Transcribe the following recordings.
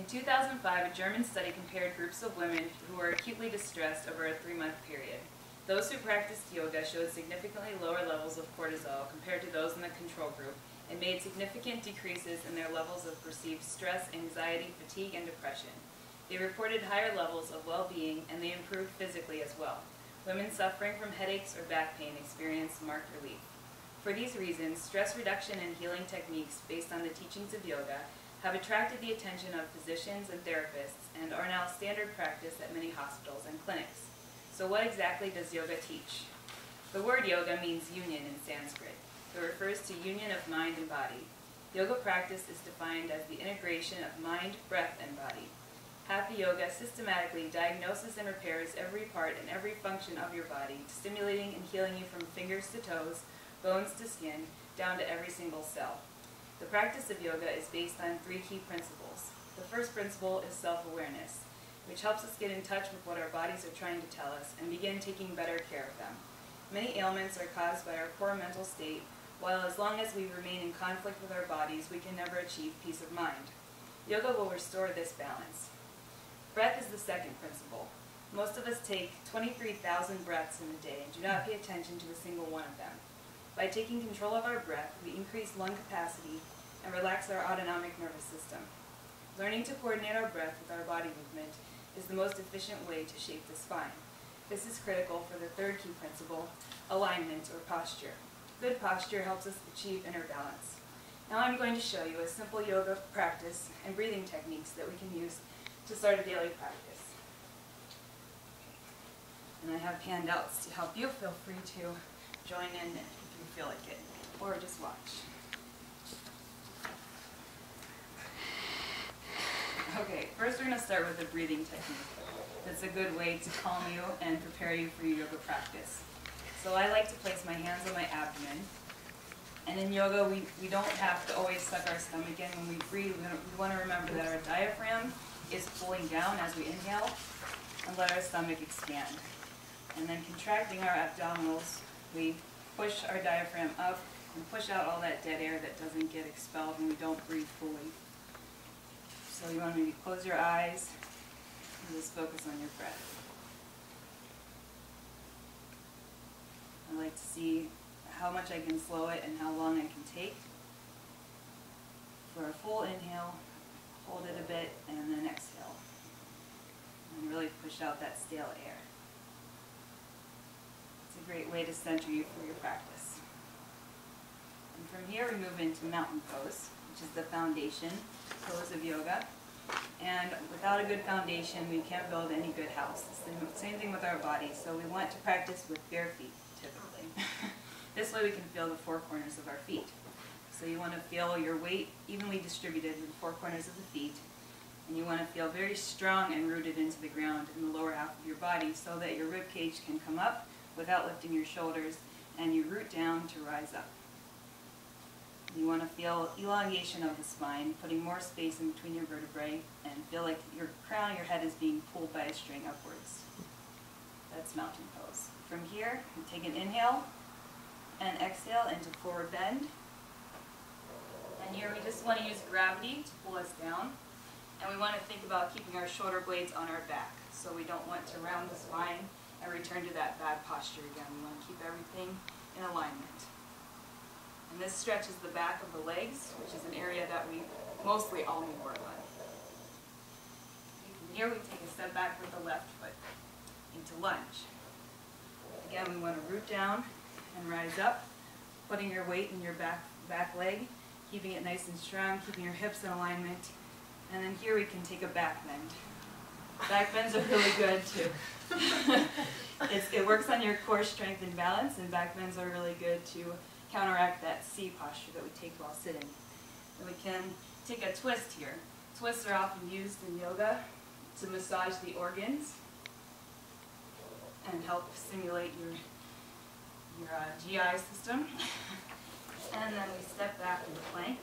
2005, a German study compared groups of women who were acutely distressed over a 3-month period. Those who practiced yoga showed significantly lower levels of cortisol compared to those in the control group and made significant decreases in their levels of perceived stress, anxiety, fatigue, and depression. They reported higher levels of well-being, and they improved physically as well. Women suffering from headaches or back pain experienced marked relief. For these reasons, stress reduction and healing techniques based on the teachings of yoga have attracted the attention of physicians and therapists and are now standard practice at many hospitals and clinics. So what exactly does yoga teach? The word yoga means union in Sanskrit. It refers to union of mind and body. Yoga practice is defined as the integration of mind, breath, and body. Hatha Yoga systematically diagnoses and repairs every part and every function of your body, stimulating and healing you from fingers to toes, bones to skin, down to every single cell. The practice of yoga is based on 3 key principles. The first principle is self-awareness, which helps us get in touch with what our bodies are trying to tell us and begin taking better care of them. Many ailments are caused by our poor mental state, while as long as we remain in conflict with our bodies, we can never achieve peace of mind. Yoga will restore this balance. Breath is the second principle. Most of us take 23,000 breaths in a day and do not pay attention to a single one of them. By taking control of our breath, we increase lung capacity and relax our autonomic nervous system. Learning to coordinate our breath with our body movement is the most efficient way to shape the spine. This is critical for the third key principle, alignment or posture. Good posture helps us achieve inner balance. Now I'm going to show you a simple yoga practice and breathing techniques that we can use to start a daily practice. And I have handouts to help you. Feel free to join in if you feel like it, or just watch. Okay, first we're going to start with a breathing technique. That's a good way to calm you and prepare you for your yoga practice. So I like to place my hands on my abdomen. And in yoga, we don't have to always suck our stomach in. When we breathe, we want to remember that our diaphragm is pulling down as we inhale, and let our stomach expand. And then contracting our abdominals, we push our diaphragm up and push out all that dead air that doesn't get expelled when we don't breathe fully. So you want to close your eyes and just focus on your breath. I like to see how much I can slow it and how long I can take. For a full inhale, hold it a bit, and then exhale. And really push out that stale air. It's a great way to center you for your practice. And from here we move into mountain pose, which is the foundation pose of yoga. And without a good foundation, we can't build any good house. It's the same thing with our bodies. So we want to practice with bare feet, typically. This way we can feel the 4 corners of our feet. So you want to feel your weight evenly distributed in the 4 corners of the feet. And you want to feel very strong and rooted into the ground in the lower half of your body so that your rib cage can come up without lifting your shoulders, and you root down to rise up. You want to feel elongation of the spine, putting more space in between your vertebrae, and feel like your crown of your head is being pulled by a string upwards. That's mountain pose. From here, you take an inhale and exhale into forward bend. And here we just want to use gravity to pull us down. And we want to think about keeping our shoulder blades on our back. So we don't want to round the spine and return to that bad posture again. We want to keep everything in alignment. And this stretches the back of the legs, which is an area that we mostly all need work on. From here we take a step back with the left foot into lunge. Again, we want to root down and rise up, putting your weight in your back leg, keeping it nice and strong, keeping your hips in alignment. And then here we can take a back bend. Back bends are really good too. It works on your core strength and balance, and back bends are really good to counteract that C posture that we take while sitting. And we can take a twist here. Twists are often used in yoga to massage the organs and help stimulate your GI system. And then we step back into plank.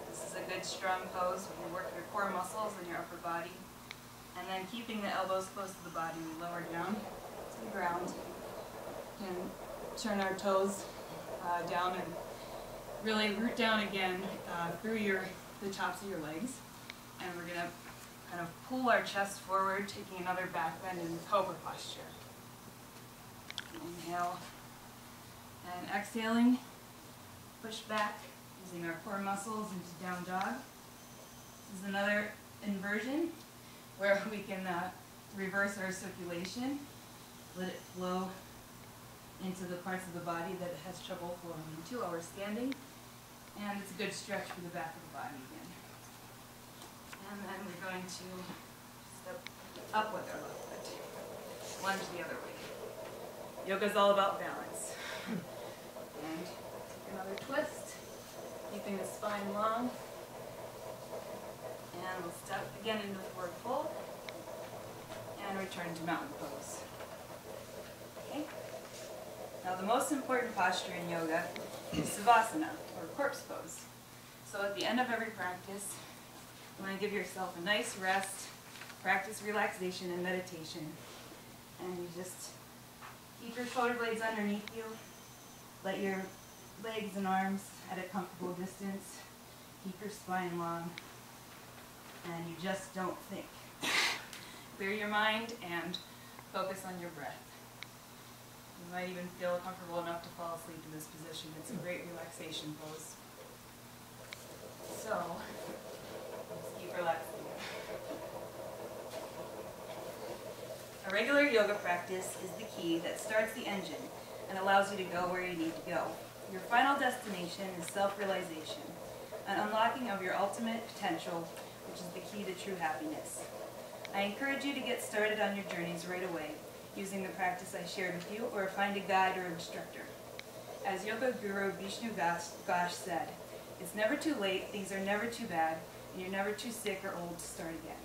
This is a good strong pose where you work your core muscles and your upper body. And then keeping the elbows close to the body, we lower down to the ground and turn our toes down and really root down again through the tops of your legs. And we're going to kind of pull our chest forward, taking another back bend in cobra posture. Inhale. And exhaling, push back using our core muscles into down dog. This is another inversion where we can reverse our circulation, let it flow into the parts of the body that it has trouble flowing into while we're standing. And it's a good stretch for the back of the body again. And then we're going to step up with our left foot, lunge the other way. Yoga is all about balance. And take another twist, keeping the spine long. And we'll step again into forward fold and return to mountain pose. Okay? Now the most important posture in yoga is Savasana, or corpse pose. So at the end of every practice, you want to give yourself a nice rest, practice relaxation and meditation. And you just keep your shoulder blades underneath you, let your legs and arms at a comfortable distance, keep your spine long, and you just don't think. Clear your mind and focus on your breath. You might even feel comfortable enough to fall asleep in this position. It's a great relaxation pose. So, just keep relaxing. A regular yoga practice is the key that starts the engine and allows you to go where you need to go. Your final destination is self-realization, an unlocking of your ultimate potential, which is the key to true happiness. I encourage you to get started on your journeys right away, using the practice I shared with you, or find a guide or instructor. As Yoga Guru Vishnu Ghosh said, it's never too late, things are never too bad, and you're never too sick or old to start again.